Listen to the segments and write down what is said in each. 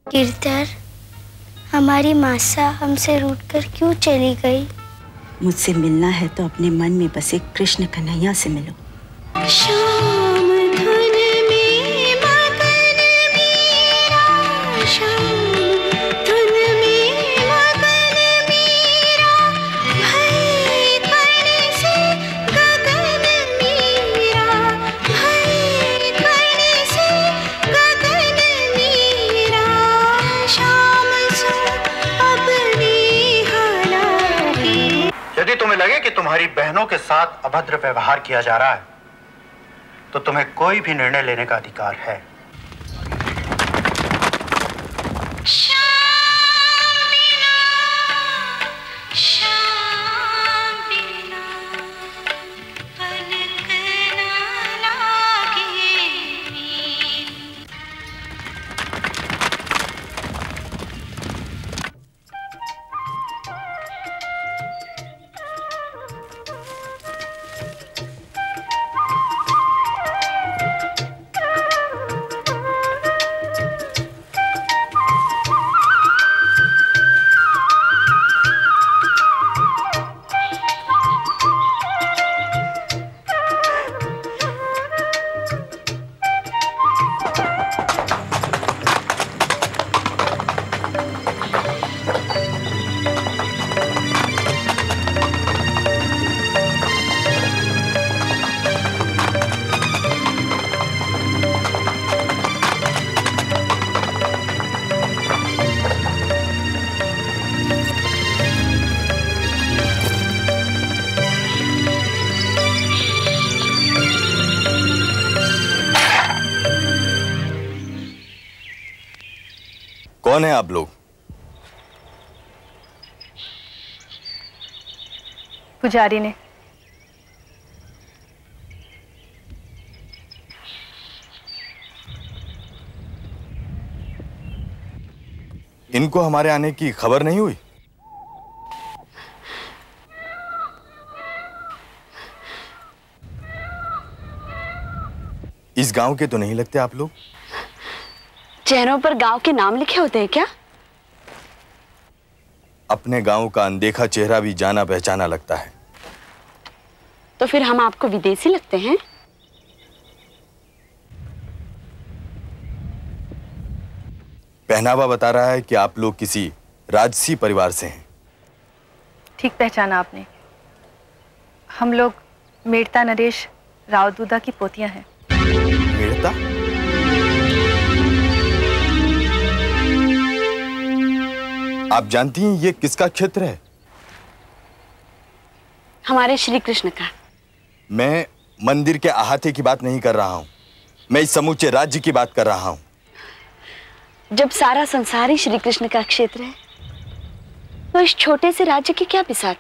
गिरधर, हमारी मासा हमसे रूठकर क्यों चली गई? मुझसे मिलना है तो अपने मन में बसे कृष्ण कन्हैया से मिलो। शाम धुन में मगन मेरा, शाम धुन में मगन मेरा, भय कण से गगन मेरा, भय कण से गगन मेरा, शाम सो अब नेहा लागे। यदि तुम्हें लगे कि तुम्हारी बहनों के साथ अभद्र व्यवहार किया जा रहा है तो तुम्हें कोई भी निर्णय लेने का अधिकार है। कौन है आप लोग? पुजारी ने। इनको हमारे आने की खबर नहीं हुई? इस गांव के तो नहीं लगते आप लोग। चेहरों पर गांव के नाम लिखे होते हैं क्या? अपने गांव का अनदेखा चेहरा भी जाना पहचाना लगता है। तो फिर हम आपको विदेशी लगते हैं? पहनावा बता रहा है कि आप लोग किसी राजसी परिवार से हैं। ठीक पहचाना आपने। हम लोग मेड़ता नरेश रावदूदा की पोतियां हैं। मेड़ता? आप जानती हैं ये किसका क्षेत्र है? हमारे श्री कृष्ण का। मैं मंदिर के अहाते की बात नहीं कर रहा हूं, मैं इस समूचे राज्य की बात कर रहा हूं। जब सारा संसार ही श्री कृष्ण का क्षेत्र है तो इस छोटे से राज्य की क्या बिसात?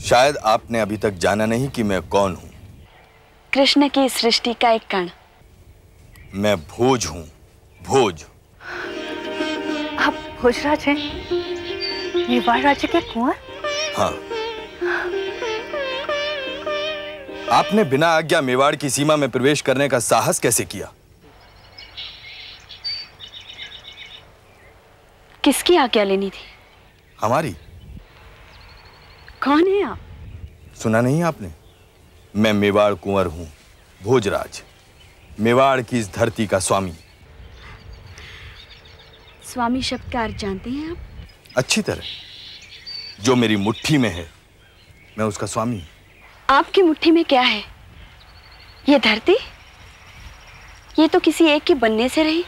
शायद आपने अभी तक जाना नहीं कि मैं कौन हूं। कृष्ण की सृष्टि का एक कण। मैं भोज हूं, भोज। आप भोजराज हैं? मेवाड़ राज्य के कुंवर? हाँ। आपने बिना आज्ञा मेवाड़ की सीमा में प्रवेश करने का साहस कैसे किया? किसकी आज्ञा लेनी थी? हमारी। कौन है आप? सुना नहीं आपने? मैं मेवाड़ कुंवर हूं, भोजराज। मेवाड़ की इस धरती का स्वामी। स्वामी शब्द का अर्थ जानते हैं आप? अच्छी तरह। जो मेरी मुट्ठी में है मैं उसका स्वामी हूं। आपकी मुट्ठी में क्या है? ये धरती, ये तो किसी एक के बनने से रही।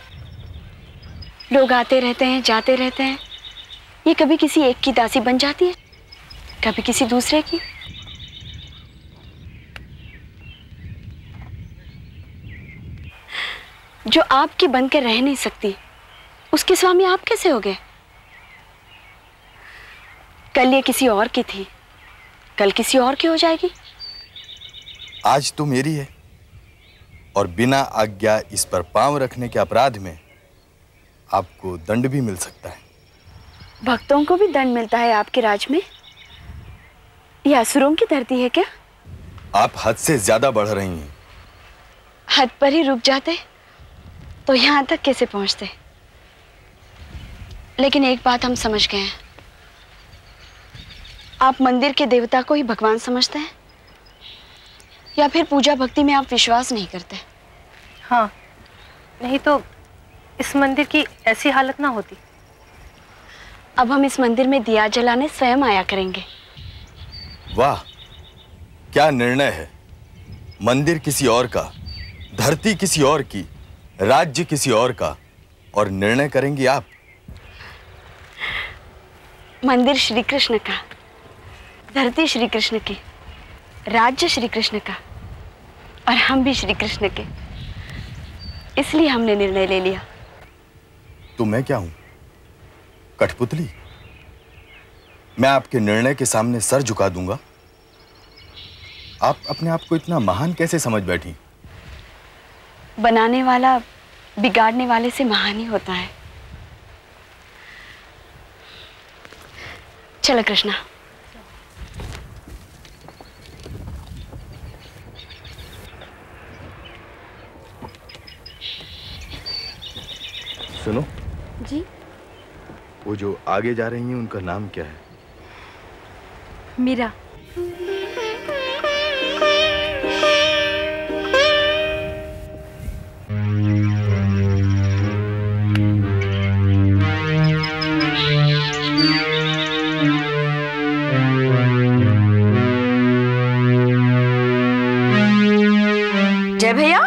लोग आते रहते हैं, जाते रहते हैं। ये कभी किसी एक की दासी बन जाती है, कभी किसी दूसरे की। जो आपकी बनकर रह नहीं सकती, उसके स्वामी आप कैसे हो गए? कल ये किसी और की थी, कल किसी और की हो जाएगी। आज तो मेरी है और बिना आज्ञा इस पर पांव रखने के अपराध में आपको दंड भी मिल सकता है। भक्तों को भी दंड मिलता है आपके राज में? यह असुरों की धरती है क्या? आप हद से ज्यादा बढ़ रही हैं। हद पर ही रुक जाते तो यहां तक कैसे पहुंचते? लेकिन एक बात हम समझ गए हैं, आप मंदिर के देवता को ही भगवान समझते हैं, या फिर पूजा भक्ति में आप विश्वास नहीं करते? हाँ, नहीं तो इस मंदिर की ऐसी हालत ना होती। अब हम इस मंदिर में दिया जलाने स्वयं आया करेंगे। वाह, क्या निर्णय है। मंदिर किसी और का, धरती किसी और की, राज्य किसी और का, और निर्णय करेंगी आप। मंदिर श्री कृष्ण का, धरती श्री कृष्ण की, राज्य श्री कृष्ण का, और हम भी श्री कृष्ण के। इसलिए हमने निर्णय ले लिया। तो मैं क्या हूं, कठपुतली? मैं आपके निर्णय के सामने सर झुका दूंगा। आप अपने आप को इतना महान कैसे समझ बैठी? बनाने वाला बिगाड़ने वाले से महान ही होता है। चलो कृष्णा। सुनो जी। वो जो आगे जा रही हैं उनका नाम क्या है? मीरा। जय भैया।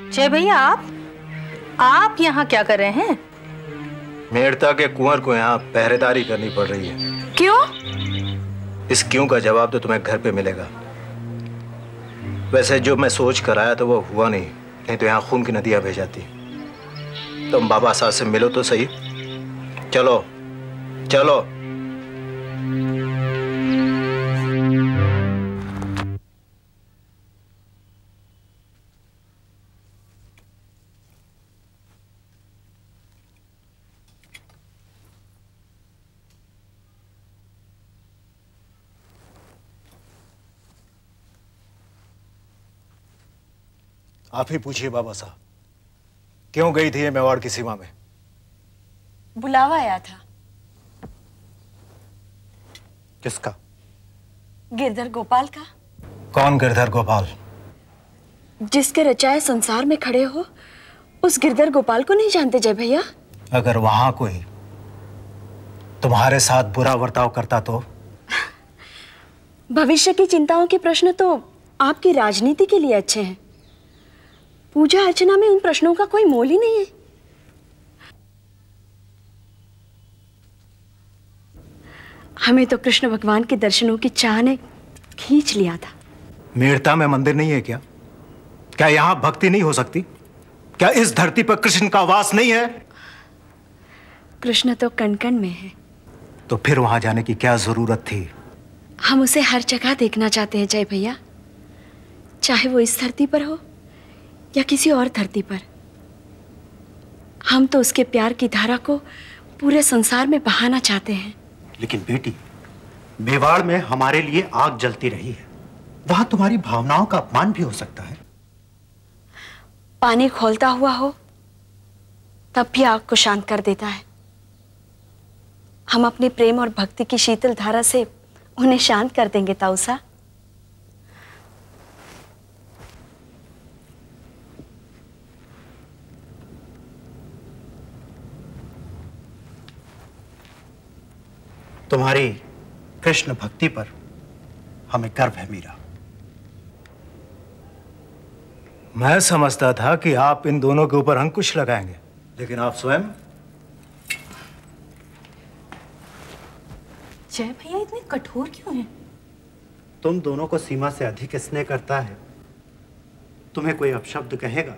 जय भैया, आप यहाँ क्या कर रहे हैं? मेड़ता के कुंवर को यहाँ पहरेदारी करनी पड़ रही है। क्यों? इस क्यों का जवाब तो तुम्हें घर पे मिलेगा। वैसे जो मैं सोच कर आया तो वो हुआ नहीं तो यहाँ खून की नदियाँ बह जाती। तुम बाबा साहब से मिलो तो सही। चलो चलो। आप ही पूछिए बाबा साहब, क्यों गई थी ये मेवाड़ की सीमा में? बुलावा आया था। किसका? गिरधर गोपाल का। कौन गिरधर गोपाल? जिसके रचाए संसार में खड़े हो, उस गिरधर गोपाल को नहीं जानते जय भैया? अगर वहां कोई तुम्हारे साथ बुरा बर्ताव करता तो? भविष्य की चिंताओं के प्रश्न तो आपकी राजनीति के लिए अच्छे हैं। पूजा अर्चना में उन प्रश्नों का कोई मोल ही नहीं है। हमें तो कृष्ण भगवान के दर्शनों की चाह ने खींच लिया था। मेड़ता में मंदिर नहीं है क्या? क्या यहां भक्ति नहीं हो सकती? क्या इस धरती पर कृष्ण का वास नहीं है? कृष्ण तो कण कण में है। तो फिर वहां जाने की क्या जरूरत थी? हम उसे हर जगह देखना चाहते हैं जय भैया, चाहे वो इस धरती पर हो या किसी और धरती पर। हम तो उसके प्यार की धारा को पूरे संसार में बहाना चाहते हैं। लेकिन बेटी, मेवाड़ में हमारे लिए आग जलती रही है, वहां तुम्हारी भावनाओं का अपमान भी हो सकता है। पानी खौलता हुआ हो तब भी आग को शांत कर देता है। हम अपने प्रेम और भक्ति की शीतल धारा से उन्हें शांत कर देंगे ताऊसा। तुम्हारी कृष्ण भक्ति पर हमें गर्व है मीरा। मैं समझता था कि आप इन दोनों के ऊपर अंकुश लगाएंगे, लेकिन आप स्वयं। जय भैया इतने कठोर क्यों हैं? तुम दोनों को सीमा से अधिक स्नेह करता है, तुम्हें कोई अपशब्द कहेगा,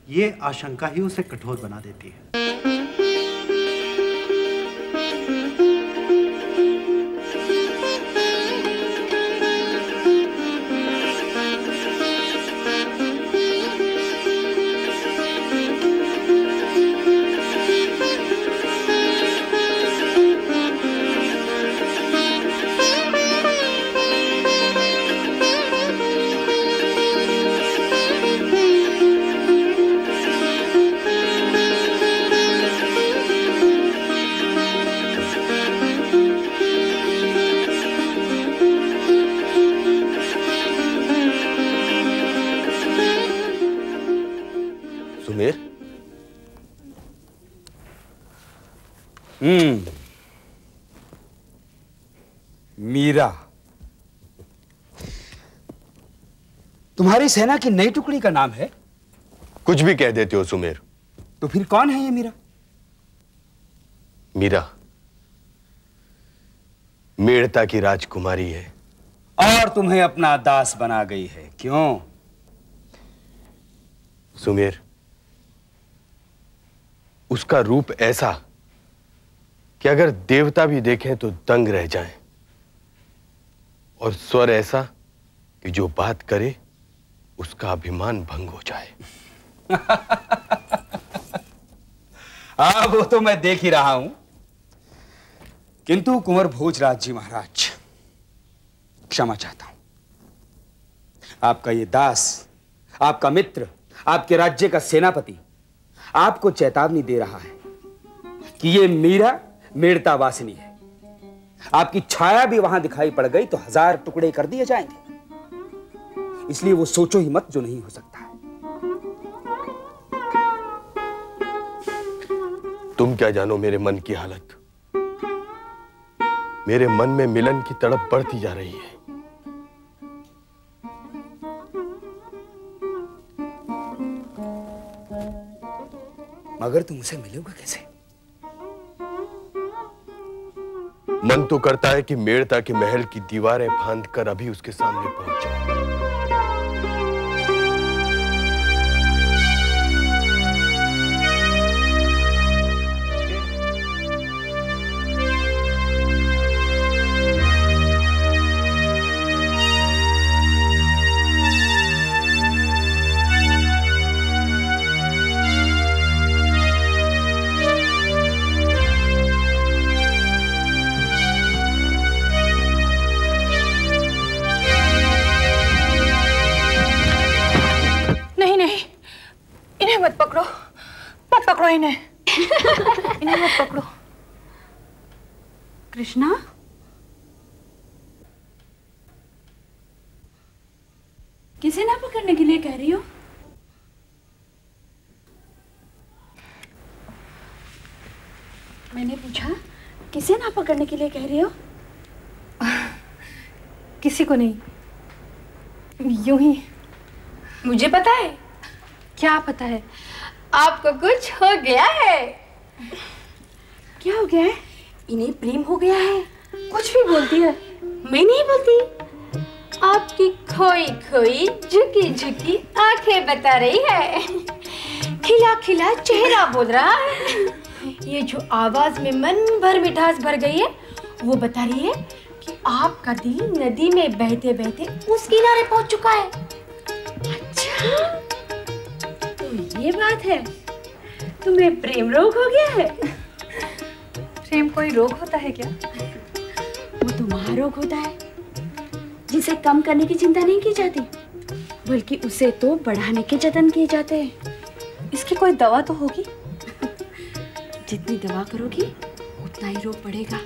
ये आशंका ही उसे कठोर बना देती है। मीरा, तुम्हारी सेना की नई टुकड़ी का नाम है? कुछ भी कह देते हो सुमेर। तो फिर कौन है ये मीरा? मीरा मेड़ता की राजकुमारी है और तुम्हें अपना दास बना गई है, क्यों? सुमेर, उसका रूप ऐसा कि अगर देवता भी देखें तो दंग रह जाएं, और स्वर ऐसा कि जो बात करे उसका अभिमान भंग हो जाए। हाँ, वो तो मैं देख ही रहा हूं। किंतु कुंवर भोजराज जी महाराज, क्षमा चाहता हूं। आपका ये दास, आपका मित्र, आपके राज्य का सेनापति आपको चेतावनी दे रहा है कि ये मीरा मेड़ता वासिनी है। आपकी छाया भी वहां दिखाई पड़ गई तो 1000 टुकड़े कर दिए जाएंगे। इसलिए वो सोचो ही मत जो नहीं हो सकता है। तुम क्या जानो मेरे मन की हालत। मेरे मन में मिलन की तड़प बढ़ती जा रही है। मगर तुम उसे मिलोगे कैसे? मन तो करता है कि मेड़ता के महल की दीवारें फांदकर अभी उसके सामने पहुंच जाऊं। इन्हें मत पकड़ो। कृष्णा, किसे ना पकड़ने के लिए कह रही हो? मैंने पूछा किसे ना पकड़ने के लिए कह रही हो? किसी को नहीं, यूं ही। मुझे पता है। क्या पता है? आपको कुछ हो गया है। क्या हो गया है? इन्हें प्रेम हो गया है। कुछ भी बोलती है। मैं नहीं बोलती। आपकी खोई खोई झुकी झुकी आंखें बता रही है, खिला खिला चेहरा बोल रहा है। ये जो आवाज में मन भर मिठास भर गई है वो बता रही है कि आपका दिल नदी में बहते बहते उस किनारे पहुंच चुका है। अच्छा, तो ये बात है। तुम्हें प्रेम रोग हो गया है। प्रेम कोई रोग होता है क्या? वो तो महारोग होता है जिसे कम करने की चिंता नहीं की जाती, बल्कि उसे तो बढ़ाने के जतन किए जाते हैं। इसकी कोई दवा तो होगी? जितनी दवा करोगी उतना ही रोग बढ़ेगा।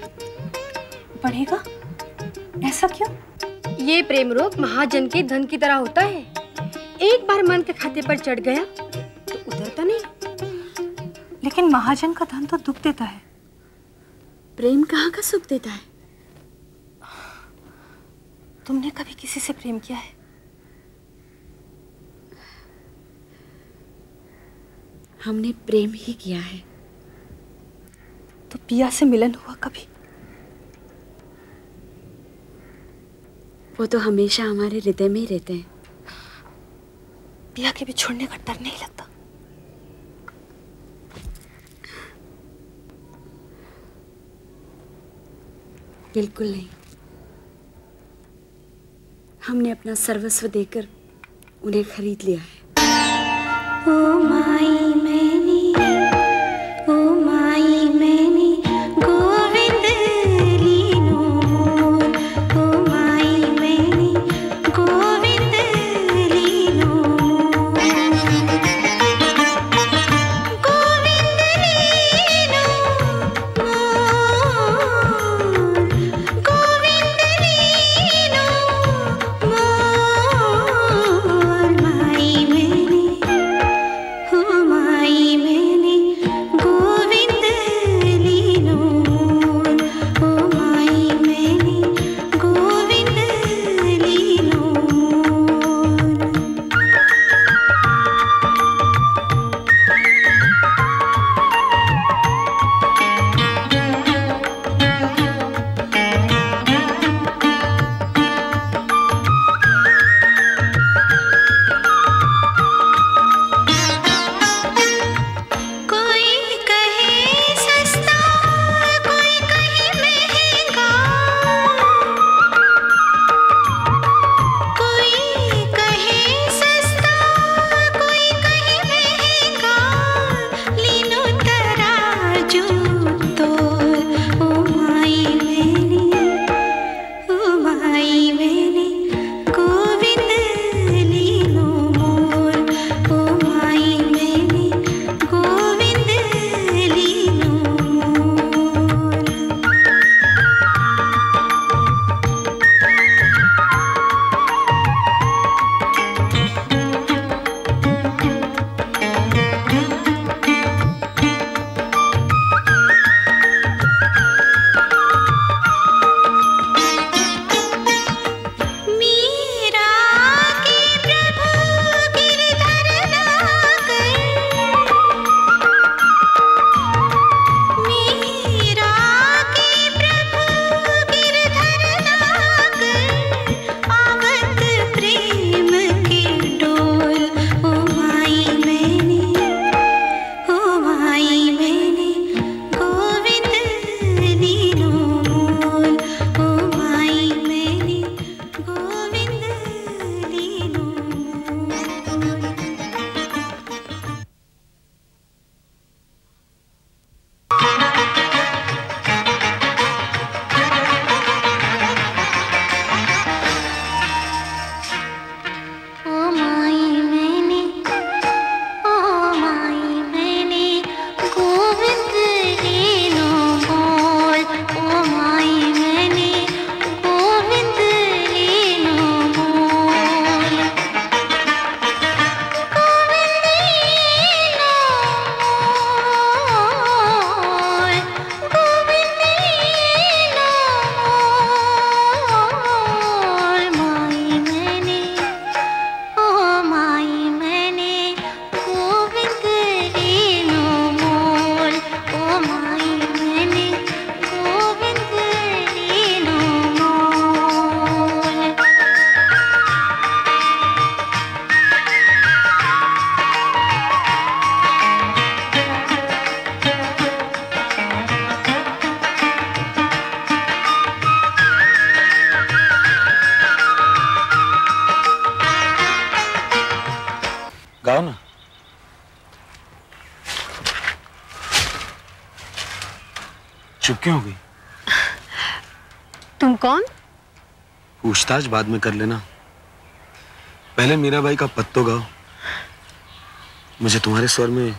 बढ़ेगा? ऐसा क्यों? ये प्रेम रोग महाजन के धन की तरह होता है। एक बार मन के खाते पर चढ़ गया तो उतरता नहीं। लेकिन महाजन का धन तो दुख देता है। प्रेम कहाँ का सुख देता है? तुमने कभी किसी से प्रेम किया है? हमने प्रेम ही किया है। तो पिया से मिलन हुआ कभी? वो तो हमेशा हमारे हृदय में ही रहते हैं। पिया के भी छोड़ने का डर नहीं लगता? बिल्कुल नहीं। हमने अपना सर्वस्व देकर उन्हें खरीद लिया है। ओ माई मैंने, ओ माई मैंने गोविंद लीनो मोर, ओ माई मैंने गोविंद लीनो मोर, गोविंद लीनो मोर, गोविंद लीनो मोर, माई मैंने, ओ माई मैंने गोविंद लीनो मोर, ओ माई मैंने गोविंद लीनो मोर। कोई कहे सस्ता, कोई कहे महंगा, कोई कहे सस्ता, कोई कहे महंगा, लीनो तराजू तोल, ओ माई मैंने, ओ माई मैंने गोविंद लीनो मोर, ओ माई मैंने गोविंद लीनो मोर। मीरा के प्रभु गिरधर नागर, मीरा के प्रभु गिरधर नागर, आवत प्रेम के डोल, ओ माई मैंने, ओ माई मैंने गोविंद लीनो मोर, ओ माई मैंने गोविंद लीनो मोर। ओ माई मैंने, ओ माई मैंने गोविंद लीनो मोर, ओ माई मैंने गोविंद लीनो मोर, गोविंद लीनो मोर, गोविंद लीनो मोर, माई मैंने, ओ माई मैंने गोविंद लीनो मोर, ओ माई मैंने गोविंद लीनो मोर। गाओ ना। चुप क्यों हो गई? तुम कौन? पूछताछ बाद में कर लेना, पहले मीराबाई का पद तो गाओ। मुझे तुम्हारे स्वर में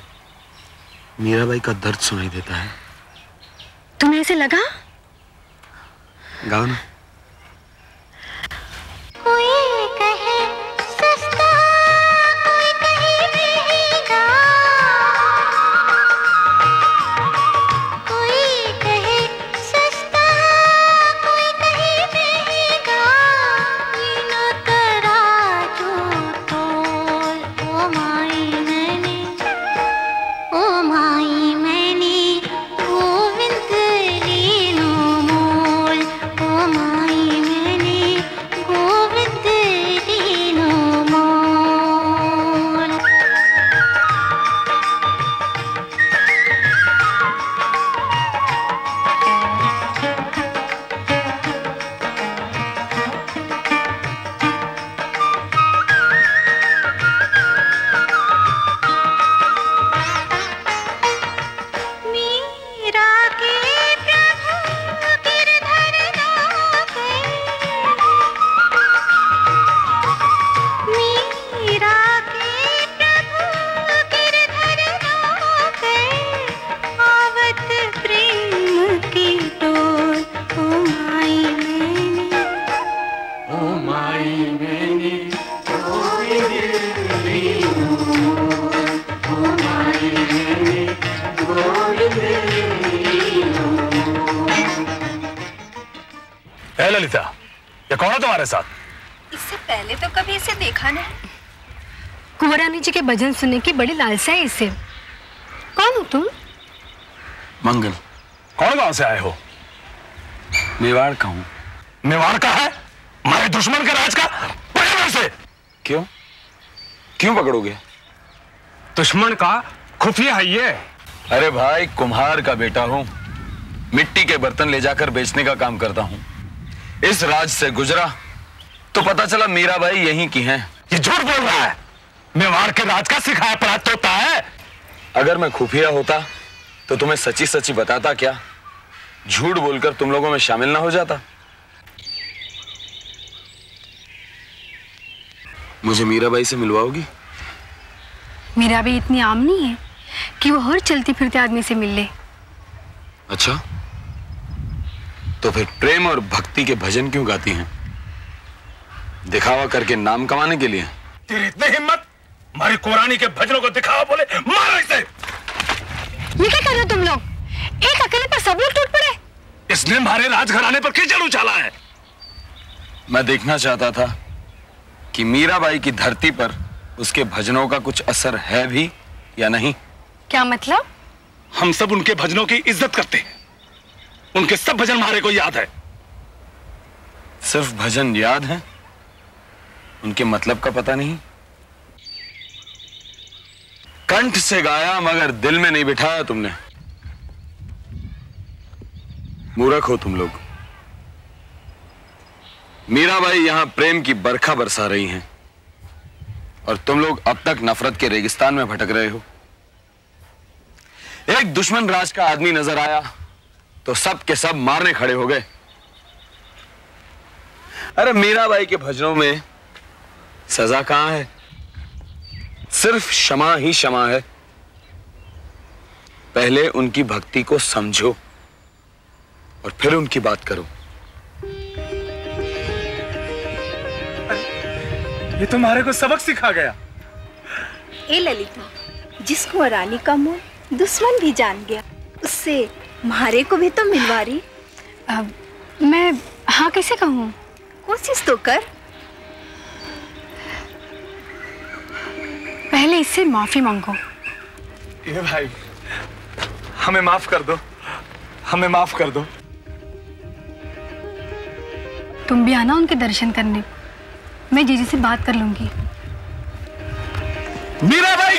मीराबाई का दर्द सुनाई देता है। तुम्हें ऐसे लगा? गाओ ना। कोई कहे सस्ता, कोई कहे महंगा, कोई कहे ललिता, ये कौन है तुम्हारे साथ? इससे पहले तो कभी इसे देखा नहीं। कुंवर रानी जी के भजन सुनने की बड़ी लालसा है इसे। कौन हो तुम? मंगल। कौन गांव से आए हो? मेवाड़ का हूं। मेवाड़ का है? हमारे दुश्मन के राज का? पकड़ो से। क्यों? क्यों पकड़ोगे? दुश्मन का खुफिया है ये। अरे भाई, कुम्हार का बेटा हूं, मिट्टी के बर्तन ले जाकर बेचने का काम करता हूं। इस राज से गुजरा तो पता चला मीराबाई यहीं की हैं। ये झूठ बोल रहा है। मेवाड़ के राज का सिखाया पढ़ा तोता है। अगर मैं खुफिया होता तो तुम्हें सच्ची सच्ची बताता क्या? झूठ बोलकर तुम लोगों में शामिल ना हो जाता। मुझे मीराबाई से मिलवाओगी? मीराबाई इतनी आम नहीं है कि वो हर चलते फिरते आदमी से मिल ले। अच्छा, तो फिर प्रेम और भक्ति के भजन क्यों गाती हैं? दिखावा करके नाम कमाने के लिए? तेरी इतनी हिम्मत, हमारी कुंवरानी के भजनों को दिखावा बोले? मारो इसे। ये क्या कर रहे हो तुम लोग? एक अकेले पर सब लोग टूट पड़े। इसने हमारे राजघराने पर कीचड़ उछाला है। मैं देखना चाहता था कि मीराबाई की धरती पर उसके भजनों का कुछ असर है भी या नहीं। क्या मतलब? हम सब उनके भजनों की इज्जत करते हैं। उनके सब भजन हमारे को याद है। सिर्फ भजन याद है, उनके मतलब का पता नहीं। कंठ से गाया मगर दिल में नहीं बिठाया तुमने। मूर्ख हो तुम लोग। मीराबाई यहां प्रेम की बरखा बरसा रही हैं और तुम लोग अब तक नफरत के रेगिस्तान में भटक रहे हो। एक दुश्मन राज का आदमी नजर आया तो सब के सब मारने खड़े हो गए। अरे मीराबाई के भजनों में सजा कहां है? सिर्फ क्षमा ही क्षमा है। पहले उनकी भक्ति को समझो और फिर उनकी बात करो। ये तुम्हारे को सबक सिखा गया। ए ललिता, जिसको रानी का मोल दुश्मन भी जान गया, उससे मारे को भी तो मिलवा रही। मैं हाँ कैसे कहूँ? कोशिश तो कर। पहले इससे माफी मांगो। ये भाई, हमें माफ कर दो, हमें माफ कर दो। तुम भी आना उनके दर्शन करने। मैं जीजी से बात कर लूंगी। मीराबाई